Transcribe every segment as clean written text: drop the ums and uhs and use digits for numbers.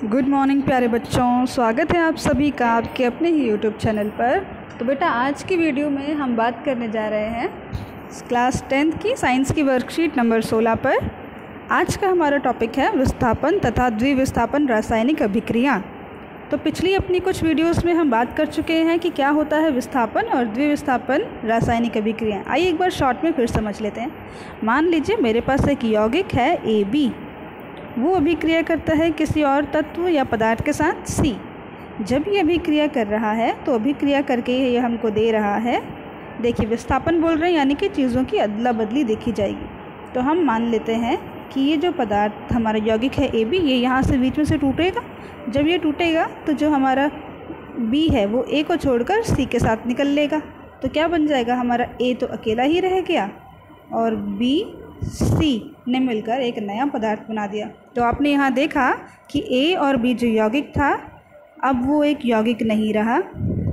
Good morning प्यारे बच्चों, स्वागत है आप सभी का आपके अपने ही यूट्यूब चैनल पर। तो बेटा आज की वीडियो में हम बात करने जा रहे हैं क्लास 10th की साइंस की वर्कशीट नंबर 16 पर। आज का हमारा टॉपिक है विस्थापन तथा द्विविस्थापन रासायनिक अभिक्रिया। तो पिछली अपनी कुछ वीडियोस में हम बात कर चुके हैं कि क्या होता है विस्थापन और द्विविस्थापन रासायनिक अभिक्रिया। आइए एक बार शॉर्ट में फिर समझ लेते हैं। मान लीजिए मेरे पास एक यौगिक है AB, वो अभिक्रिया करता है किसी और तत्व या पदार्थ के साथ C। जब ये अभिक्रिया कर रहा है तो अभिक्रिया करके ये हमको दे रहा है, देखिए विस्थापन बोल रहे हैं, यानी कि चीज़ों की अदला बदली देखी जाएगी। तो हम मान लेते हैं कि ये जो पदार्थ हमारा यौगिक है AB, ये यहाँ से बीच में से टूटेगा। जब ये टूटेगा तो जो हमारा B है वो A को छोड़कर C के साथ निकल लेगा। तो क्या बन जाएगा, हमारा A तो अकेला ही रह गया और B C ने मिलकर एक नया पदार्थ बना दिया। तो आपने यहाँ देखा कि A और B जो यौगिक था, अब वो एक यौगिक नहीं रहा,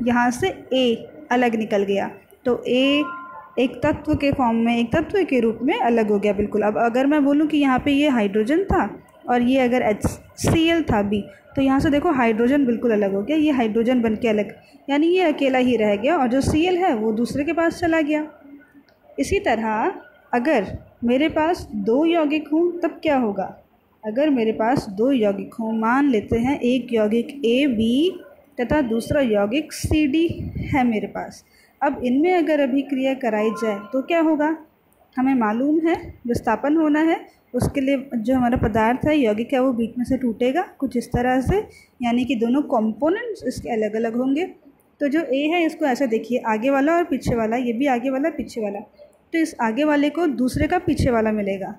यहाँ से A अलग निकल गया। तो A एक तत्व के फॉर्म में, एक तत्व के रूप में अलग हो गया बिल्कुल। अब अगर मैं बोलूँ कि यहाँ पे ये हाइड्रोजन था और ये अगर HCl था B, तो यहाँ से देखो हाइड्रोजन बिल्कुल अलग हो गया, ये हाइड्रोजन बन के अलग, यानी ये अकेला ही रह गया और जो Cl है वो दूसरे के पास चला गया। इसी तरह अगर मेरे पास दो यौगिक हों तब क्या होगा। अगर मेरे पास दो यौगिक हों, मान लेते हैं एक यौगिक AB तथा दूसरा यौगिक CD है मेरे पास। अब इनमें अगर अभिक्रिया कराई जाए तो क्या होगा, हमें मालूम है विस्थापन होना है। उसके लिए जो हमारा पदार्थ है, यौगिक है, वो बीच में से टूटेगा कुछ इस तरह से, यानी कि दोनों कंपोनेंट्स इसके अलग अलग होंगे। तो जो A है इसको ऐसा देखिए, आगे वाला और पीछे वाला, ये भी आगे वाला पीछे वाला। तो इस आगे वाले को दूसरे का पीछे वाला मिलेगा,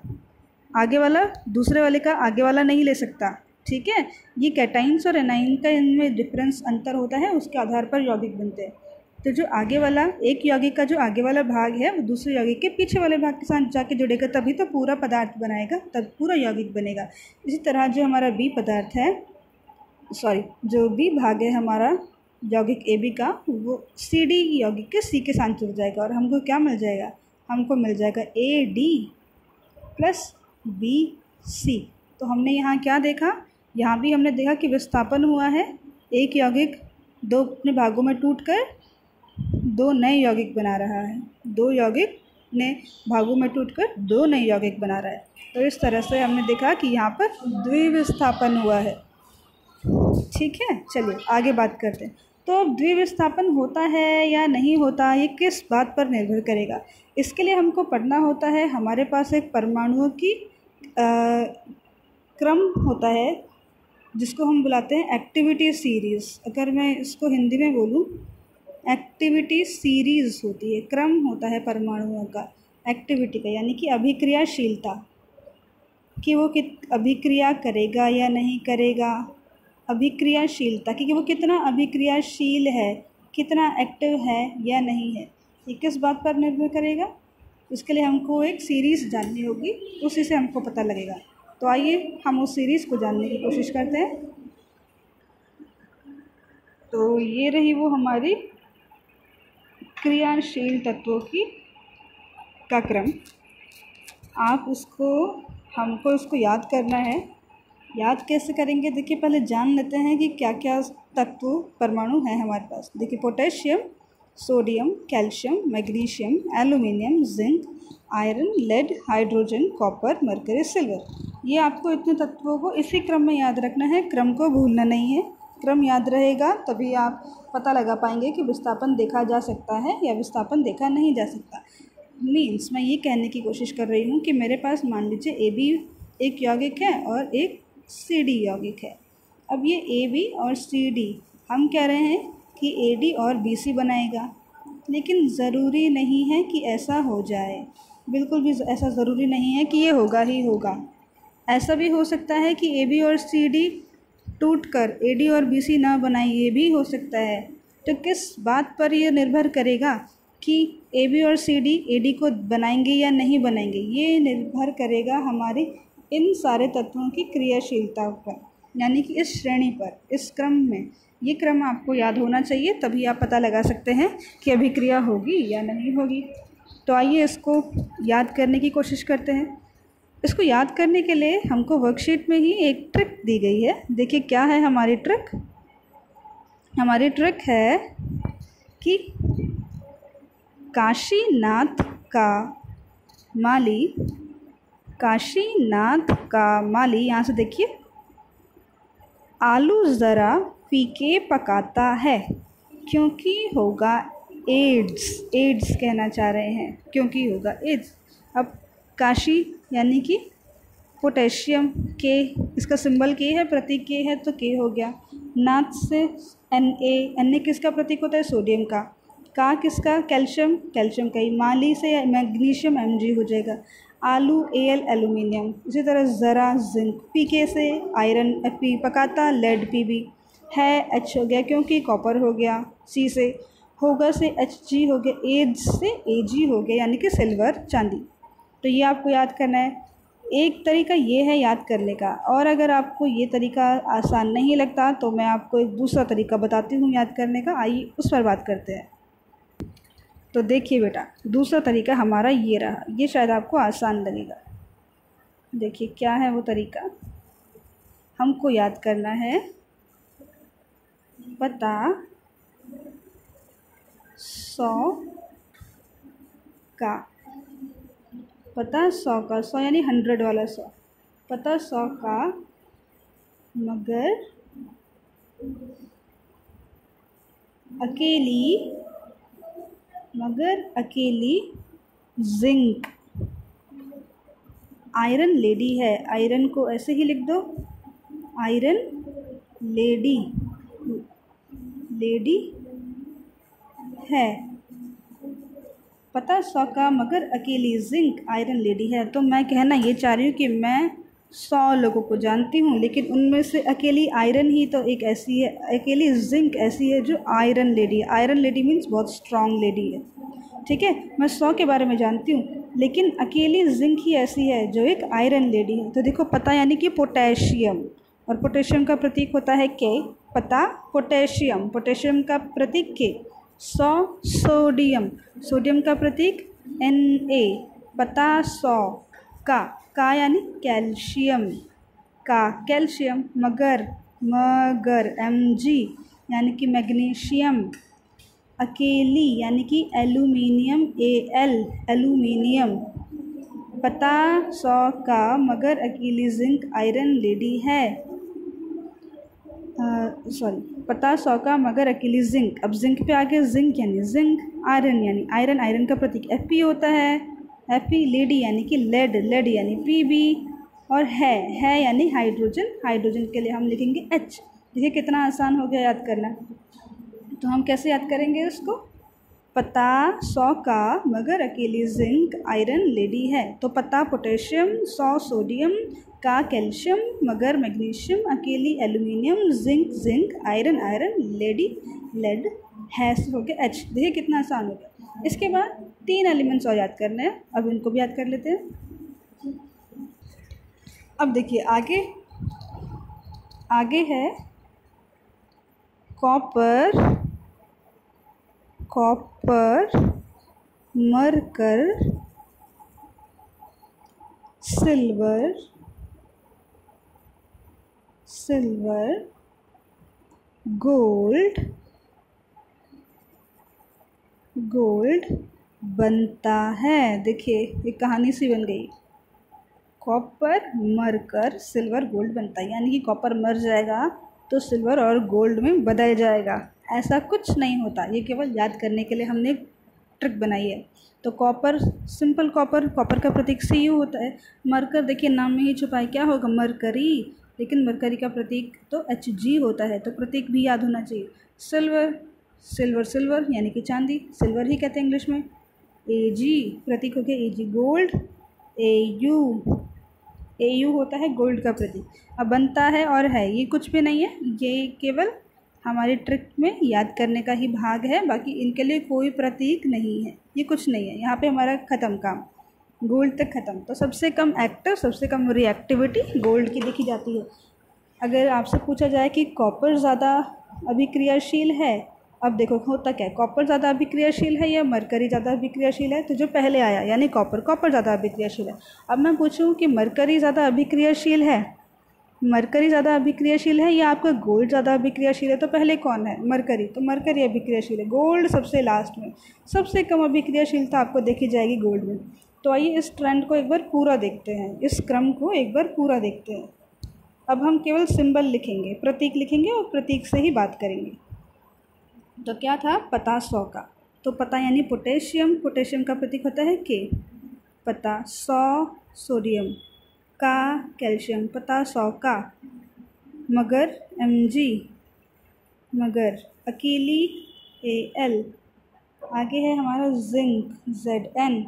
आगे वाला दूसरे वाले का आगे वाला नहीं ले सकता, ठीक है। ये कैटाइंस और एनाइन का इनमें डिफरेंस अंतर होता है, उसके आधार पर यौगिक बनते हैं। तो जो आगे वाला, एक यौगिक का जो आगे वाला भाग है वो दूसरे यौगिक के पीछे वाले भाग के साथ जाके जुड़ेगा, तभी तो पूरा पदार्थ बनाएगा, तब पूरा यौगिक बनेगा। इसी तरह जो हमारा B पदार्थ है, जो B भाग है हमारा यौगिक AB का, वो CD यौगिक के C के साथ जुड़ जाएगा और हमको क्या मिल जाएगा, हमको मिल जाएगा AD प्लस BC। तो हमने यहाँ क्या देखा, यहाँ भी हमने देखा कि विस्थापन हुआ है। एक यौगिक दो अपने भागों में टूटकर दो नए यौगिक बना रहा है, दो यौगिक ने भागों में टूटकर दो नए यौगिक बना रहा है। तो इस तरह से हमने देखा कि यहाँ पर द्विविस्थापन हुआ है, ठीक है। चलिए आगे बात करते हैं। तो द्विविस्थापन होता है या नहीं होता, ये किस बात पर निर्भर करेगा। इसके लिए हमको पढ़ना होता है, हमारे पास एक परमाणुओं की क्रम होता है जिसको हम बुलाते हैं एक्टिविटी सीरीज़। अगर मैं इसको हिंदी में बोलूँ, एक्टिविटी सीरीज़ होती है, क्रम होता है परमाणुओं का, एक्टिविटी का, यानी कि अभिक्रियाशीलता, कि वो अभिक्रिया करेगा या नहीं करेगा। अभिक्रियाशीलता कि वो कितना अभिक्रियाशील है, कितना एक्टिव है या नहीं है, ये किस बात पर निर्भर करेगा। इसके लिए हमको एक सीरीज़ जाननी होगी, उसी से हमको पता लगेगा। तो आइए हम उस सीरीज़ को जानने की कोशिश करते हैं। तो ये रही वो हमारी क्रियाशील तत्वों की का क्रम। आप हमको इसको याद करना है। याद कैसे करेंगे, देखिए पहले जान लेते हैं कि क्या क्या तत्व परमाणु हैं हमारे पास। देखिए potassium, sodium, calcium, magnesium, aluminium, zinc, iron, lead, hydrogen, copper, mercury, silver. ये आपको इतने तत्वों को इसी क्रम में याद रखना है, क्रम को भूलना नहीं है। क्रम याद रहेगा तभी आप पता लगा पाएंगे कि विस्थापन देखा जा सकता है या विस्थापन देखा नहीं जा सकता। मीन्स मैं ये कहने की कोशिश कर रही हूँ कि मेरे पास मान लीजिए AB एक यौगिक है और एक CD यौगिक है। अब ये AB और CD हम कह रहे हैं कि AD और BC बनाएगा, लेकिन ज़रूरी नहीं है कि ऐसा हो जाए, बिल्कुल भी ऐसा ज़रूरी नहीं है कि ये होगा ही होगा। ऐसा भी हो सकता है कि AB और CD टूटकर AD और BC ना बनाए, ये भी हो सकता है। तो किस बात पर ये निर्भर करेगा कि AB और CD AD को बनाएंगे या नहीं बनाएंगे, ये निर्भर करेगा हमारी इन सारे तत्वों की क्रियाशीलता पर, यानी कि इस श्रेणी पर, इस क्रम में। ये क्रम आपको याद होना चाहिए, तभी आप पता लगा सकते हैं कि अभिक्रिया होगी या नहीं होगी। तो आइए इसको याद करने की कोशिश करते हैं। इसको याद करने के लिए हमको वर्कशीट में ही एक ट्रिक दी गई है। देखिए क्या है हमारी ट्रिक। हमारी ट्रिक है कि काशीनाथ का माली, यहाँ से देखिए, आलू ज़रा फीके पकाता है क्योंकि होगा एड्स कहना चाह रहे हैं, क्योंकि होगा एड्स। अब काशी यानी कि पोटेशियम, के इसका सिंबल के है, प्रतीक के है तो के हो गया। नाथ से Na किसका प्रतीक होता है? सोडियम का। का किसका? कैल्शियम का ही। माली से मैग्नीशियम Mg हो जाएगा। आलू Al एल्यूमिनियम। इसी तरह ज़रा जिंक। Pk से आयरन Fe, पकाता लेड Pb है, H हो गया क्योंकि कॉपर हो गया। C से होगा से Hg हो गया। एज से Ag हो गया यानी कि सिल्वर, चांदी। तो ये आपको याद करना है। एक तरीका ये है याद करने का, और अगर आपको ये तरीका आसान नहीं लगता तो मैं आपको एक दूसरा तरीका बताती हूँ याद करने का। आइए उस पर बात करते हैं। तो देखिए बेटा, दूसरा तरीका हमारा ये रहा, ये शायद आपको आसान लगेगा। देखिए क्या है वो तरीका। हमको याद करना है पता 100 का, पता 100 का, 100 यानी 100 वाला 100, पता 100 का मगर अकेली जिंक आयरन लेडी है। आयरन को ऐसे ही लिख दो, आयरन लेडी है। पता 100 का मगर अकेली जिंक आयरन लेडी है। तो मैं कहना ये चाह रही हूँ कि मैं 100 लोगों को जानती हूँ, लेकिन उनमें से अकेली आयरन ही तो एक ऐसी है, अकेली जिंक ऐसी है जो आयरन लेडी है। आयरन लेडी मीन्स बहुत स्ट्रॉन्ग लेडी है, ठीक है। मैं 100 के बारे में जानती हूँ, लेकिन अकेली जिंक ही ऐसी है जो एक आयरन लेडी है। तो देखो पता यानी कि पोटेशियम, और पोटेशियम का प्रतीक होता है के। पता पोटेशियम का प्रतीक के। 100 सोडियम का प्रतीक Na। पता 100 का यानी कैल्शियम कैल्शियम। मगर Mg यानी कि मैग्नीशियम। अकेली यानी कि एल्यूमिनियम Al एल्यूमिनियम। पता 100 का मगर अकेली जिंक आयरन लेडी है। पता 100 का मगर अकेली जिंक। अब जिंक पे आगे जिंक यानी जिंक, आयरन यानी आयरन, आयरन का प्रतीक Fe होता है। Fe लेडी यानी कि लेड यानी Pb, और है यानी हाइड्रोजन के लिए हम लिखेंगे H। देखिए कितना आसान हो गया याद करना। तो हम कैसे याद करेंगे उसको? पता 100 का मगर अकेली जिंक आयरन लेडी है। तो पता पोटेशियम, 100 सोडियम, का कैल्शियम, मगर मैग्नीशियम, अकेली aluminium, zinc iron lady lead, है हो गया H। देखिए कितना आसान हो गया। इसके बाद 3 एलिमेंट्स और याद करने हैं, अब इनको भी याद कर लेते हैं। अब देखिए आगे है कॉपर, मरकर, सिल्वर, गोल्ड बनता है। देखिए एक कहानी सी बन गई। कॉपर मरकर सिल्वर गोल्ड बनता है, यानी कि कॉपर मर जाएगा तो सिल्वर और गोल्ड में बदल जाएगा। ऐसा कुछ नहीं होता, ये केवल याद करने के लिए हमने एक ट्रिक बनाई है। तो कॉपर, सिंपल कॉपर का प्रतीक Cu होता है। मरकर देखिए नाम में ही छुपा है, क्या होगा? मरकरी, लेकिन मरकरी का प्रतीक तो Hg होता है, तो प्रतीक भी याद होना चाहिए। सिल्वर यानी कि चांदी, सिल्वर ही कहते हैं इंग्लिश में। Ag प्रतीक हो गया Ag। गोल्ड Au होता है गोल्ड का प्रतीक। अब बनता है और है, ये कुछ भी नहीं है, ये केवल हमारी ट्रिक में याद करने का ही भाग है। बाकी इनके लिए कोई प्रतीक नहीं है, ये कुछ नहीं है। यहाँ पे हमारा ख़त्म काम, गोल्ड तक ख़त्म। तो सबसे कम एक्टर, सबसे कम रिएक्टिविटी गोल्ड की देखी जाती है। अगर आपसे पूछा जाए कि कॉपर ज़्यादा अभिक्रियाशील है अब देखो होता क्या है, कॉपर ज़्यादा अभिक्रियाशील है या मरकरी ज़्यादा अभिक्रियाशील है, तो जो पहले आया यानी कॉपर ज़्यादा अभिक्रियाशील है। अब मैं पूछूं कि मरकरी ज़्यादा अभिक्रियाशील है, मरकरी ज़्यादा अभिक्रियाशील है या आपका गोल्ड ज़्यादा अभिक्रियाशील है, तो पहले कौन है, मरकरी, तो मरकरी अभिक्रियाशील है। गोल्ड सबसे लास्ट में, सबसे कम अभिक्रियाशीलता आपको देखी जाएगी गोल्ड में। तो आइए इस ट्रेंड को एक बार पूरा देखते हैं, इस क्रम को एक बार पूरा देखते हैं। अब हम केवल सिंबल लिखेंगे, प्रतीक लिखेंगे और प्रतीक से ही बात करेंगे। तो क्या था, पता 100 का, तो पता यानी पोटेशियम, पोटेशियम का प्रतीक होता है के, पता 100 सोडियम, का कैल्शियम, पता 100 का, मगर Mg, मगर, अकेली Al, आगे है हमारा जिंक Zn,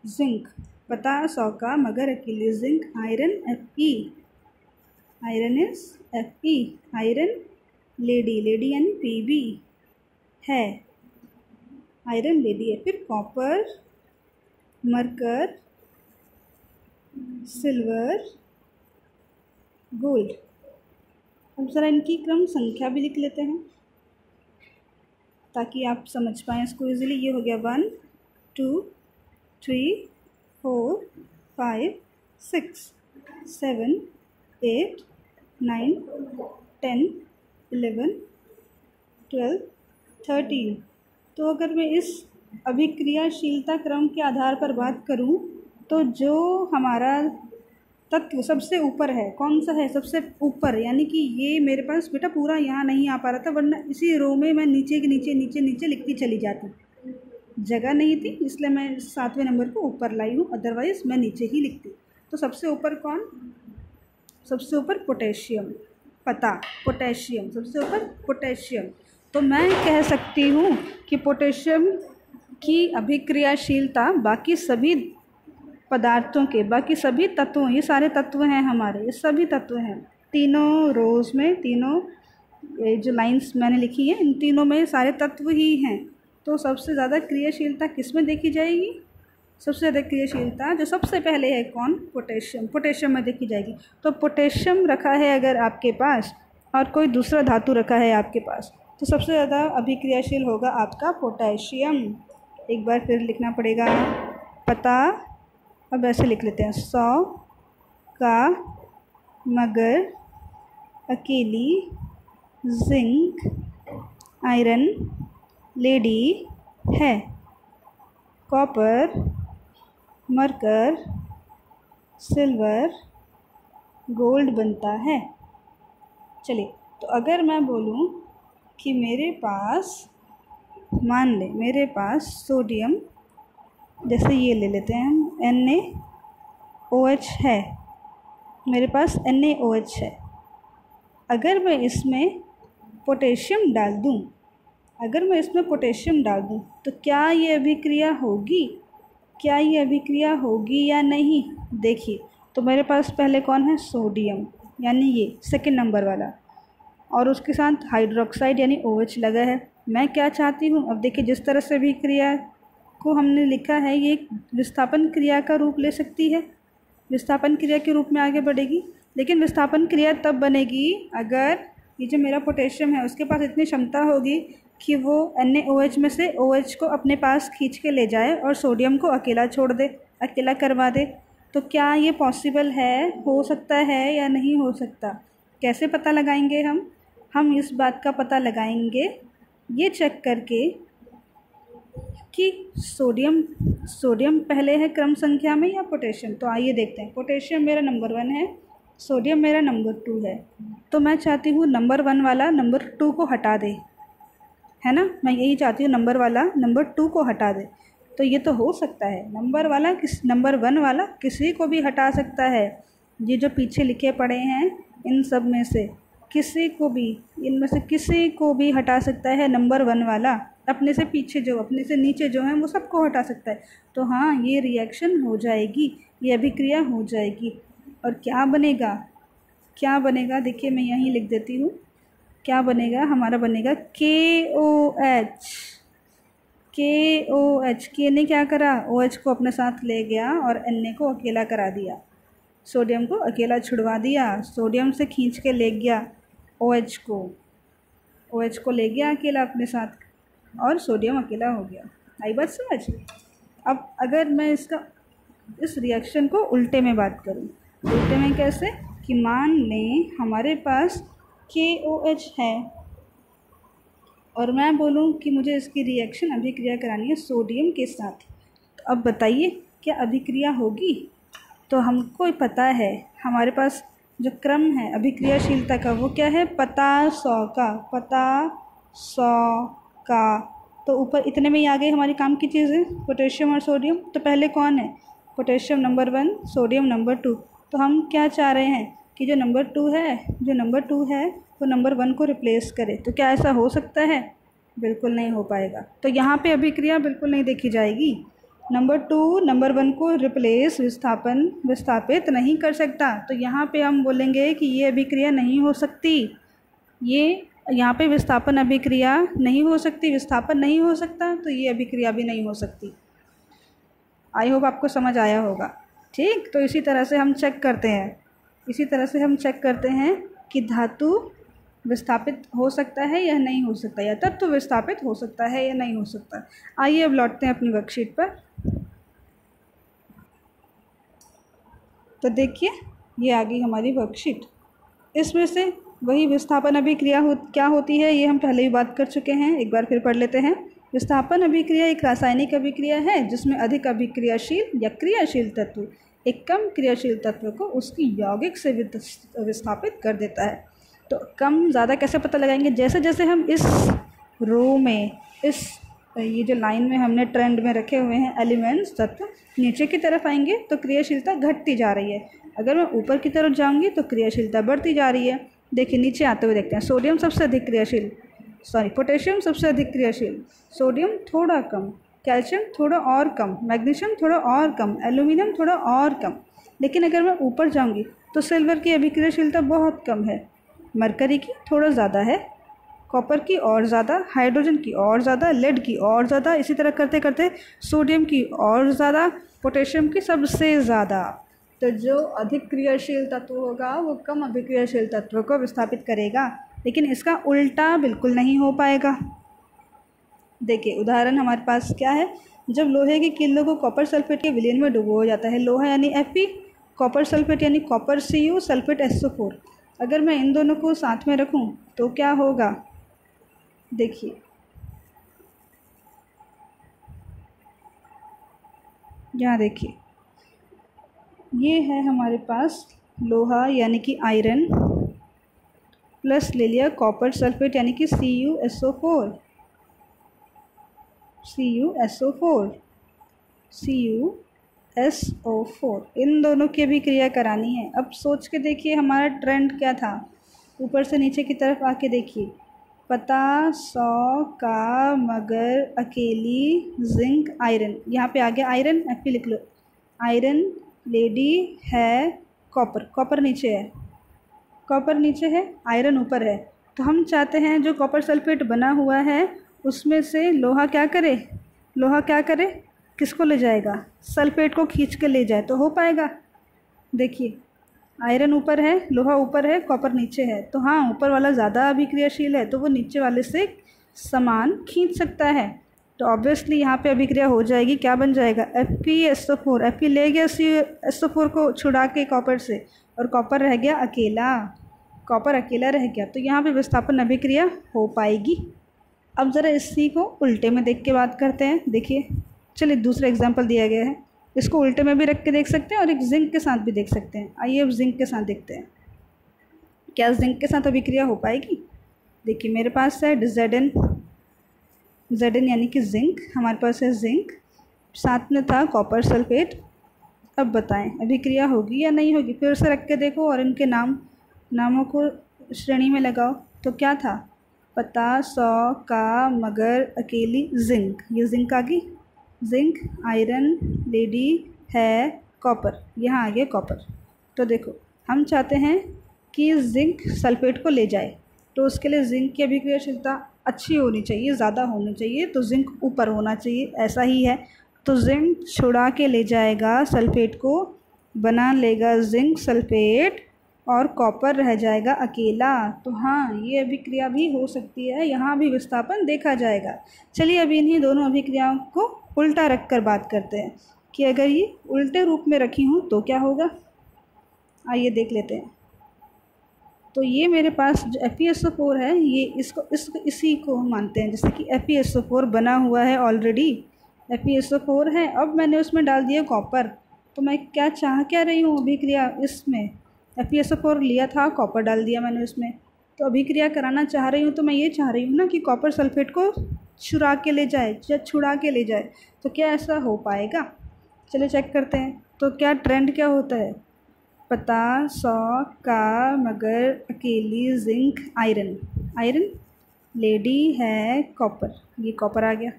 जिंक, पता 100 का, मगर अकेली zinc, iron Fe, iron is Fe, iron, lady, lady यानी Pb है, आयरन लेडी है। फिर कॉपर, मरकर, सिल्वर, गोल्ड। अब ज़रा इनकी क्रम संख्या भी लिख लेते हैं ताकि आप समझ पाएँ इसको इजीली। ये हो गया 1 2 3 4 5 6 7 8 9 10 11 12 13। तो अगर मैं इस अभिक्रियाशीलता क्रम के आधार पर बात करूं तो जो हमारा तत्व सबसे ऊपर है, कौन सा है सबसे ऊपर, यानी कि ये मेरे पास बेटा पूरा यहाँ नहीं आ पा रहा था, वरना इसी रो में मैं नीचे के नीचे नीचे नीचे लिखती चली जाती, जगह नहीं थी इसलिए मैं 7वें नंबर को ऊपर लाई हूँ, अदरवाइज़ मैं नीचे ही लिखती। तो सबसे ऊपर कौन, सबसे ऊपर पोटेशियम, पता पोटेशियम, सबसे ऊपर पोटेशियम। तो मैं कह सकती हूँ कि पोटेशियम की अभिक्रियाशीलता बाकी सभी पदार्थों के, बाकी सभी तत्वों, ये सारे तत्व हैं हमारे, ये सभी तत्व हैं तीनों रोज़ में, तीनों जो लाइंस मैंने लिखी हैं इन तीनों में सारे तत्व ही हैं। तो सबसे ज़्यादा क्रियाशीलता किस में देखी जाएगी, सबसे ज़्यादा क्रियाशीलता जो सबसे पहले है कौन, पोटेशियम, पोटेशियम में देखी जाएगी। तो पोटेशियम रखा है अगर आपके पास और कोई दूसरा धातु रखा है आपके पास, तो सबसे ज़्यादा अभिक्रियाशील होगा आपका पोटेशियम। एक बार फिर लिखना पड़ेगा, पता, अब ऐसे लिख लेते हैं 100 का, मगर, अकेली, जिंक, आयरन, लेडी है, कॉपर, मरकर, सिल्वर, गोल्ड बनता है। चलिए, तो अगर मैं बोलूं कि मेरे पास, मान ले मेरे पास सोडियम, जैसे ये ले लेते हैं हम NaOH है, मेरे पास NaOH है, अगर मैं इसमें पोटेशियम डाल दूं, अगर मैं इसमें पोटेशियम डाल दूं तो क्या ये अभिक्रिया होगी, क्या ये अभिक्रिया होगी या नहीं। देखिए, तो मेरे पास पहले कौन है, सोडियम यानी ये सेकंड नंबर वाला, और उसके साथ हाइड्रोक्साइड यानी OH लगा है। मैं क्या चाहती हूँ, अब देखिए जिस तरह से अभिक्रिया को हमने लिखा है ये एक विस्थापन क्रिया का रूप ले सकती है, विस्थापन क्रिया के रूप में आगे बढ़ेगी। लेकिन विस्थापन क्रिया तब बनेगी अगर ये जो मेरा पोटेशियम है उसके पास इतनी क्षमता होगी कि वो NaOH में से OH को अपने पास खींच के ले जाए और सोडियम को अकेला छोड़ दे, अकेला करवा दे। तो क्या ये पॉसिबल है, हो सकता है या नहीं हो सकता। कैसे पता लगाएंगे हम इस बात का पता लगाएंगे ये चेक करके कि सोडियम पहले है क्रम संख्या में या पोटेशियम। तो आइए देखते हैं, पोटेशियम मेरा नंबर 1 है, सोडियम मेरा नंबर 2 है। तो मैं चाहती हूँ नंबर 1 वाला नंबर 2 को हटा दे, है ना, मैं यही चाहती हूँ नंबर वाला नंबर 2 को हटा दे। तो ये तो हो सकता है, नंबर 1 वाला किसी को भी हटा सकता है। ये जो पीछे लिखे पड़े हैं इन सब में से किसी को भी, इनमें से किसी को भी हटा सकता है नंबर 1 वाला, अपने से पीछे जो, अपने से नीचे जो हैं वो सबको हटा सकता है। तो हाँ, ये रिएक्शन हो जाएगी, ये अभिक्रिया हो जाएगी। और क्या बनेगा, क्या बनेगा, देखिए मैं यहीं लिख देती हूँ, क्या बनेगा, हमारा बनेगा KOH। के ने क्या करा, OH को अपने साथ ले गया और Na को अकेला करा दिया, सोडियम को अकेला छुड़वा दिया, सोडियम से खींच के ले गया OH को, OH को ले गया अकेला अपने साथ और सोडियम अकेला हो गया। आई बात समझ? अब अगर मैं इस रिएक्शन को उल्टे में बात करूँ, उल्टे में कैसे कि मान लें हमारे पास KOH है और मैं बोलूँ कि मुझे इसकी रिएक्शन अभिक्रिया करानी है सोडियम के साथ, तो अब बताइए क्या अभिक्रिया होगी? तो हमको पता है हमारे पास जो क्रम है अभिक्रियाशीलता का वो क्या है, पता 100 का। तो ऊपर इतने में ही आ गई हमारी काम की चीज़ें, पोटेशियम और सोडियम। तो पहले कौन है, पोटेशियम नंबर 1, सोडियम नंबर 2। तो हम क्या चाह रहे हैं कि जो नंबर 2 है वो नंबर 1 को रिप्लेस करे। तो क्या ऐसा हो सकता है? बिल्कुल नहीं हो पाएगा। तो यहाँ पे अभिक्रिया बिल्कुल नहीं देखी जाएगी। नंबर 2 नंबर 1 को रिप्लेस विस्थापित नहीं कर सकता। तो यहाँ पे हम बोलेंगे कि ये अभिक्रिया नहीं हो सकती। ये यहाँ पे विस्थापन अभिक्रिया नहीं हो सकती, विस्थापन नहीं हो सकता तो ये अभिक्रिया भी नहीं हो सकती। आई होप आपको समझ आया होगा। ठीक, तो इसी तरह से हम चेक करते हैं कि धातु विस्थापित हो सकता है या नहीं हो सकता, या तत्व विस्थापित हो सकता है या नहीं हो सकता। आइए अब लौटते हैं अपनी वर्कशीट पर। तो देखिए ये आ गई हमारी वर्कशीट। इसमें से वही विस्थापन अभिक्रिया क्या होती है ये हम पहले ही बात कर चुके हैं, एक बार फिर पढ़ लेते हैं। विस्थापन अभिक्रिया एक रासायनिक अभिक्रिया है जिसमें अधिक अभिक्रियाशील या क्रियाशील तत्व एक कम क्रियाशील तत्व को उसकी यौगिक से विस्थापित कर देता है। तो कम ज़्यादा कैसे पता लगाएंगे, जैसे जैसे हम इस रो में ये जो लाइन में हमने ट्रेंड में रखे हुए हैं एलिमेंट्स तत्व नीचे की तरफ आएंगे तो क्रियाशीलता घटती जा रही है। अगर मैं ऊपर की तरफ जाऊंगी तो क्रियाशीलता बढ़ती जा रही है। देखिए नीचे आते हुए देखते हैं, सोडियम सबसे अधिक क्रियाशील, पोटेशियम सबसे अधिक क्रियाशील, सोडियम थोड़ा कम, कैल्शियम थोड़ा और कम, मैग्नीशियम थोड़ा और कम, एल्यूमिनियम थोड़ा और कम। लेकिन अगर मैं ऊपर जाऊंगी तो सिल्वर की अभिक्रियाशीलता बहुत कम है, मरकरी की थोड़ा ज़्यादा है, कॉपर की और ज़्यादा, हाइड्रोजन की और ज़्यादा, लेड की और ज़्यादा, इसी तरह करते करते सोडियम की और ज़्यादा, पोटेशियम की सबसे ज़्यादा। तो जो अधिक क्रियाशील तत्व होगा वो कम अभिक्रियाशील तत्व को विस्थापित करेगा, लेकिन इसका उल्टा बिल्कुल नहीं हो पाएगा। देखिए उदाहरण हमारे पास क्या है, जब लोहे की कीलों को कॉपर सल्फेट के विलयन में डुबोया जाता है, लोहा यानी Fe, कॉपर सल्फेट यानी कॉपर Cu, सल्फेट SO4। अगर मैं इन दोनों को साथ में रखूं तो क्या होगा, देखिए यहाँ देखिए ये है हमारे पास लोहा यानी कि आयरन प्लस ले लिया कॉपर सल्फेट यानी कि CuSO4, इन दोनों की भी क्रिया करानी है। अब सोच के देखिए हमारा ट्रेंड क्या था, ऊपर से नीचे की तरफ आके देखिए, पता 100 का मगर अकेली जिंक आयरन, यहाँ पे आ गया आयरन, Fe लिख लो, आयरन लेडी है, कॉपर नीचे है, आयरन ऊपर है। तो हम चाहते हैं जो कॉपर सल्फेट बना हुआ है उसमें से लोहा क्या करे, किसको ले जाएगा, सल्फेट को खींच के ले जाए, तो हो पाएगा। देखिए आयरन ऊपर है, लोहा ऊपर है, कॉपर नीचे है, तो हाँ ऊपर वाला ज़्यादा अभिक्रियाशील है तो वो नीचे वाले से समान खींच सकता है। तो ऑब्वियसली यहाँ पे अभिक्रिया हो जाएगी, क्या बन जाएगा, FeSO4, Fe ले गया SO4 को छुड़ा के कॉपर से और कॉपर रह गया अकेला, तो यहाँ पे विस्थापन अभिक्रिया हो पाएगी। अब ज़रा इसी को उल्टे में देख के बात करते हैं। देखिए चलिए दूसरा एग्जाम्पल दिया गया है, इसको उल्टे में भी रख के देख सकते हैं और एक जिंक के साथ भी देख सकते हैं। आइए अब जिंक के साथ देखते हैं, क्या जिंक के साथ अभिक्रिया हो पाएगी। देखिए मेरे पास है Zn यानी कि जिंक, हमारे पास है जिंक, साथ में था कॉपर सल्फेट। अब बताएं अभिक्रिया होगी या नहीं होगी, फिर से रख के देखो और इनके नामों को श्रेणी में लगाओ। तो क्या था, पता 100 का मगर अकेली जिंक, ये जिंक आ गई, जिंक, आयरन, लेडी है, कॉपर, यहाँ आ गया कॉपर। तो देखो हम चाहते हैं कि जिंक सल्फेट को ले जाए, तो उसके लिए जिंक की अभिक्रियाशीलता अच्छी होनी चाहिए, ज़्यादा होनी चाहिए, तो जिंक ऊपर होना चाहिए, ऐसा ही है। तो जिंक छुड़ा के ले जाएगा सल्फेट को, बना लेगा जिंक सल्फेट, और कॉपर रह जाएगा अकेला। तो हाँ, ये अभिक्रिया भी हो सकती है, यहाँ भी विस्थापन देखा जाएगा। चलिए अभी इन्हीं दोनों अभिक्रियाओं को उल्टा रख कर बात करते हैं कि अगर ये उल्टे रूप में रखी हूँ तो क्या होगा। आइए देख लेते हैं। तो ये मेरे पास जो FeSO4 है, ये इसी को हम मानते हैं, जैसे कि FeSO4 बना हुआ है ऑलरेडी, FeSO4 है। अब मैंने उसमें डाल दिया कॉपर, तो मैं क्या रही हूँ अभिक्रिया, इसमें FeSO4 लिया था, कॉपर डाल दिया मैंने उसमें, तो अभिक्रिया कराना चाह रही हूँ। तो मैं ये चाह रही हूँ ना कि कॉपर सल्फेट को छुड़ा के ले जाए या छुड़ा के ले जाए। तो क्या ऐसा हो पाएगा? चलिए चेक करते हैं। तो क्या ट्रेंड क्या होता है, पता 100 का मगर अकेली जिंक आयरन, आयरन लेडी है कॉपर, ये कॉपर आ गया।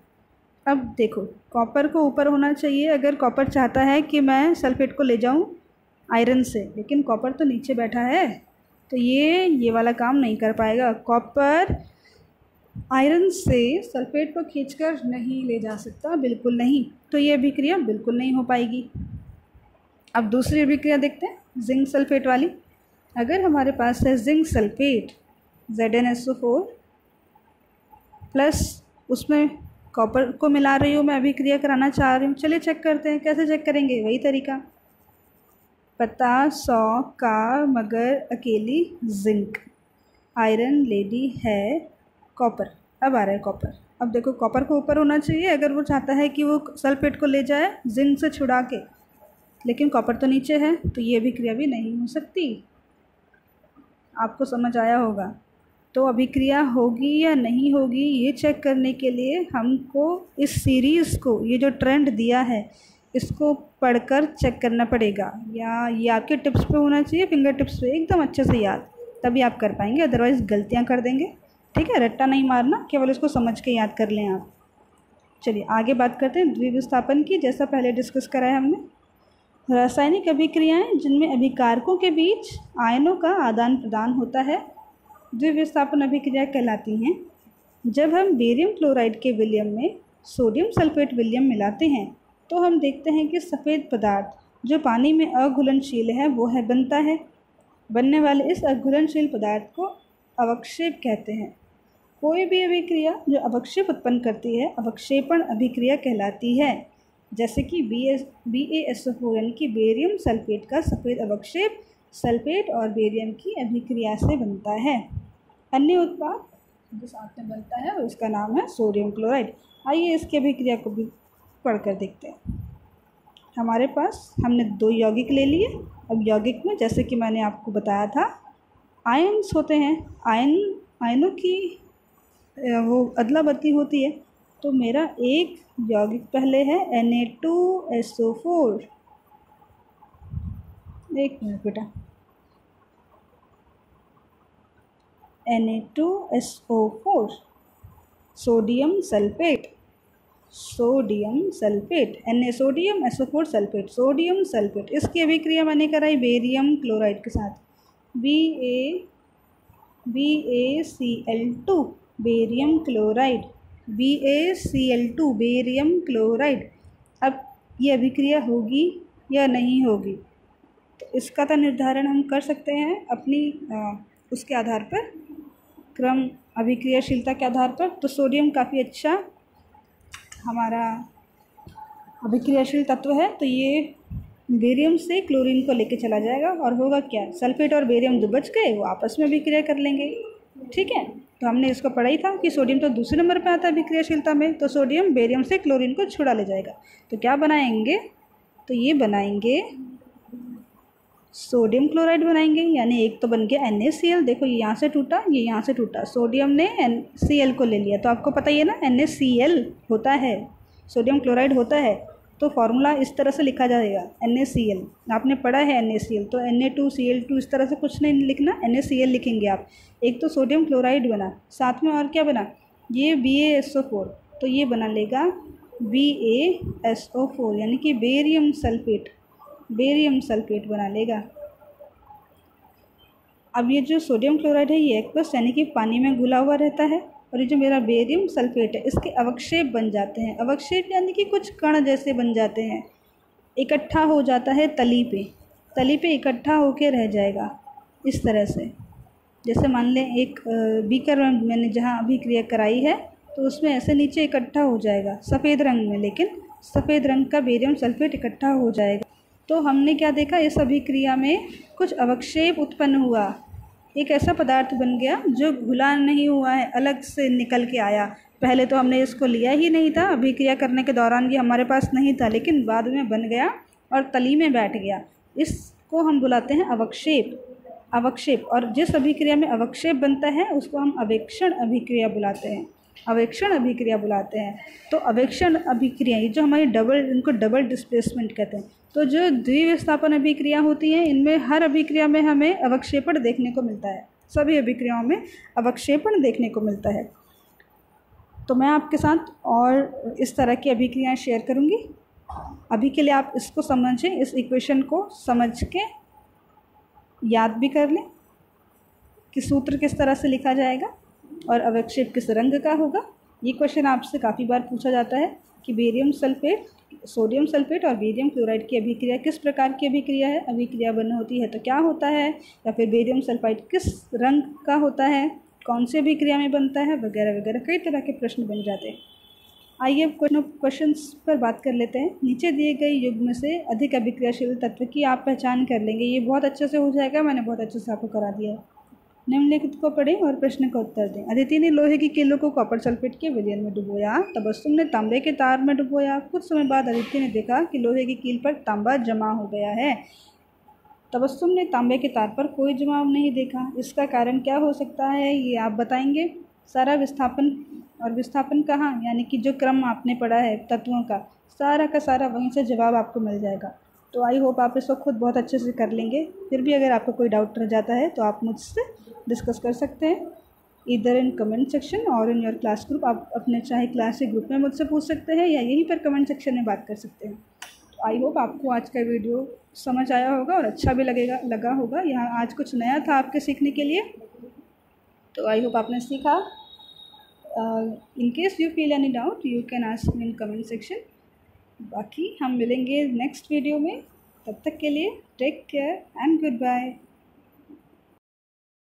अब देखो, कॉपर को ऊपर होना चाहिए अगर कॉपर चाहता है कि मैं सल्फेट को ले जाऊं आयरन से, लेकिन कॉपर तो नीचे बैठा है, तो ये वाला काम नहीं कर पाएगा। कॉपर आयरन से सल्फेट को खींचकर नहीं ले जा सकता, बिल्कुल नहीं। तो ये अभिक्रिया बिल्कुल नहीं हो पाएगी। अब दूसरी अभिक्रिया देखते हैं, जिंक सल्फेट वाली। अगर हमारे पास है जिंक सल्फेट ZnSO4 प्लस उसमें कॉपर को मिला रही हूँ, मैं अभिक्रिया कराना चाह रही हूँ। चलिए चेक करते हैं, कैसे चेक करेंगे, वही तरीका, पता 100 का मगर अकेली जिंक, आयरन लेडी है कॉपर। अब आ रहा है कॉपर। अब देखो, कॉपर को ऊपर होना चाहिए अगर वो चाहता है कि वो सल्फेट को ले जाए जिंक से छुड़ा के, लेकिन कॉपर तो नीचे है, तो ये अभिक्रिया भी नहीं हो सकती। आपको समझ आया होगा। तो अभिक्रिया होगी या नहीं होगी, ये चेक करने के लिए हमको इस सीरीज़ को, ये जो ट्रेंड दिया है, इसको पढ़कर चेक करना पड़ेगा, या ये आपके टिप्स पे होना चाहिए, फिंगर टिप्स पे एकदम अच्छे से याद, तभी आप कर पाएंगे, अदरवाइज़ गलतियाँ कर देंगे। ठीक है, रट्टा नहीं मारना, केवल इसको समझ के याद कर लें आप। चलिए आगे बात करते हैं द्विविस्थापन की। जैसा पहले डिस्कस करा है हमने, रासायनिक अभिक्रियाएं जिनमें अभिकारकों के बीच आयनों का आदान प्रदान होता है द्विविस्थापन अभिक्रिया कहलाती हैं। जब हम बेरियम क्लोराइड के विलयन में सोडियम सल्फेट विलयन मिलाते हैं तो हम देखते हैं कि सफ़ेद पदार्थ जो पानी में अघुलनशील है वो बनता है। बनने वाले इस अघुलनशील पदार्थ को अवक्षेप कहते हैं। कोई भी अभिक्रिया जो अवक्षेप उत्पन्न करती है अवक्षेपण अभिक्रिया कहलाती है। जैसे कि BaSO4 यानी कि बेरियम सल्फेट का सफ़ेद अवक्षेप सल्फेट और बेरियम की अभिक्रिया से बनता है। अन्य उत्पाद जो साथ में बनता है उसका नाम है सोडियम क्लोराइड। आइए इसकी अभिक्रिया को भी पढ़कर देखते हैं। हमारे पास हमने 2 यौगिक ले लिए। अब यौगिक में जैसे कि मैंने आपको बताया था आयन्स होते हैं, आयनों की वो अदला बदली होती है। तो मेरा एक यौगिक पहले है Na2SO4, एक मिनट बेटा, Na2SO4 sodium sulphate, sodium SO4 sulphate, sodium sulphate. इसकी अभिक्रिया मैंने कराई बेरियम क्लोराइड के साथ, BaCl2 barium chloride, BaCl2 barium chloride. अब ये अभिक्रिया होगी या नहीं होगी, तो इसका तो निर्धारण हम कर सकते हैं अपनी उसके आधार पर, क्रम अभिक्रियाशीलता के आधार पर। तो सोडियम काफ़ी अच्छा हमारा अभिक्रियाशील तत्व है, तो ये बेरियम से क्लोरीन को लेके चला जाएगा और होगा क्या, सल्फेट और बेरियम जो बच गए वो आपस में अभिक्रिया कर लेंगे। ठीक है, तो हमने इसको पढ़ा ही था कि सोडियम तो दूसरे नंबर पे आता है अभिक्रियाशीलता में, तो सोडियम बेरियम से क्लोरीन को छुड़ा ले जाएगा। तो क्या बनाएंगे, तो ये बनाएंगे सोडियम क्लोराइड बनाएंगे, यानी एक तो बन गया NaCl। देखो ये यहाँ से टूटा, ये यहाँ से टूटा, सोडियम ने Cl को ले लिया, तो आपको पता ही है ना NaCl होता है, सोडियम क्लोराइड होता है। तो फॉर्मूला इस तरह से लिखा जाएगा NaCl, आपने पढ़ा है NaCl, तो Na2Cl2 इस तरह से कुछ नहीं लिखना, NaCl लिखेंगे आप। एक तो सोडियम क्लोराइड बना, साथ में और क्या बना, ये BaSO4, तो ये बना लेगा BaSO4 यानी कि बेरियम सल्फेट बना लेगा। अब ये जो सोडियम क्लोराइड है ये एक्वस यानी कि पानी में घुला हुआ रहता है, और ये जो मेरा बेरियम सल्फेट है इसके अवक्षेप बन जाते हैं। अवक्षेप यानी कि कुछ कण जैसे बन जाते हैं, इकट्ठा हो जाता है तली पे इकट्ठा होके रह जाएगा। इस तरह से। जैसे मान लें एक बीकर में मैंने जहाँ अभिक्रिया कराई है तो उसमें ऐसे नीचे इकट्ठा हो जाएगा सफ़ेद रंग में, लेकिन सफ़ेद रंग का बेरियम सल्फेट इकट्ठा हो जाएगा। तो हमने क्या देखा, इस अभिक्रिया में कुछ अवक्षेप उत्पन्न हुआ, एक ऐसा पदार्थ बन गया जो घुला नहीं हुआ है, अलग से निकल के आया। पहले तो हमने इसको लिया ही नहीं था, अभिक्रिया करने के दौरान ये हमारे पास नहीं था, लेकिन बाद में बन गया और तली में बैठ गया। इसको हम बुलाते हैं अवक्षेप। और जिस अभिक्रिया में अवक्षेप बनता है उसको हम अवेक्षण अभिक्रिया बुलाते हैं। तो अवेक्षण अभिक्रिया ये जो हमारी इनको डबल डिस्प्लेसमेंट कहते हैं। तो जो द्विविस्थापन अभिक्रिया होती हैं इनमें हर अभिक्रिया में हमें अवक्षेपण देखने को मिलता है, सभी अभिक्रियाओं में अवक्षेपण देखने को मिलता है। तो मैं आपके साथ और इस तरह की अभिक्रियाएं शेयर करूंगी। अभी के लिए आप इसको समझें, इस इक्वेशन को समझ के याद भी कर लें कि सूत्र किस तरह से लिखा जाएगा और अवक्षेप किस रंग का होगा। ये क्वेश्चन आपसे काफ़ी बार पूछा जाता है कि बेरियम सल्फेट, सोडियम सल्फेट और बेरियम क्लोराइड की अभिक्रिया किस प्रकार की अभिक्रिया है, अभिक्रिया बंद होती है तो क्या होता है, या फिर बेरियम सल्फाइड किस रंग का होता है, कौन सी अभिक्रिया में बनता है, वगैरह वगैरह कई तरह के प्रश्न बन जाते हैं। आइए क्वेश्चंस पर बात कर लेते हैं। नीचे दिए गए युग्म से अधिक अभिक्रियाशील तत्व की आप पहचान कर लेंगे। ये बहुत अच्छे से हो जाएगा, मैंने बहुत अच्छे से आपको करा दिया है। निम्नलिखित को पढ़ें और प्रश्न का उत्तर दें। अदिति ने लोहे की कीलों को कॉपर सल्फेट के विलयन में डुबोया। तबस्सुम ने तांबे के तार में डुबोया। कुछ समय बाद अदिति ने देखा कि लोहे की कील पर तांबा जमा हो गया है। तबस्सुम ने तांबे के तार पर कोई जमाव नहीं देखा। इसका कारण क्या हो सकता है, ये आप बताएंगे। सारा विस्थापन और विस्थापन कहाँ, यानी कि जो क्रम आपने पढ़ा है तत्वों का सारा वहीं से जवाब आपको मिल जाएगा। तो आई होप आप इसको खुद बहुत अच्छे से कर लेंगे। फिर भी अगर आपको कोई डाउट रह जाता है तो आप मुझसे डिस्कस कर सकते हैं, इधर इन कमेंट सेक्शन और इन योर क्लास ग्रुप। आप अपने चाहे क्लास के ग्रुप में मुझसे पूछ सकते हैं या यहीं पर कमेंट सेक्शन में बात कर सकते हैं। तो आई होप आपको आज का वीडियो समझ आया होगा और अच्छा भी लगा होगा। यहाँ आज कुछ नया था आपके सीखने के लिए, तो आई होप आपने सीखा। In case you feel any doubt, you can ask me in comment section. बाकी हम मिलेंगे नेक्स्ट वीडियो में, तब तक के लिए take care and good bye.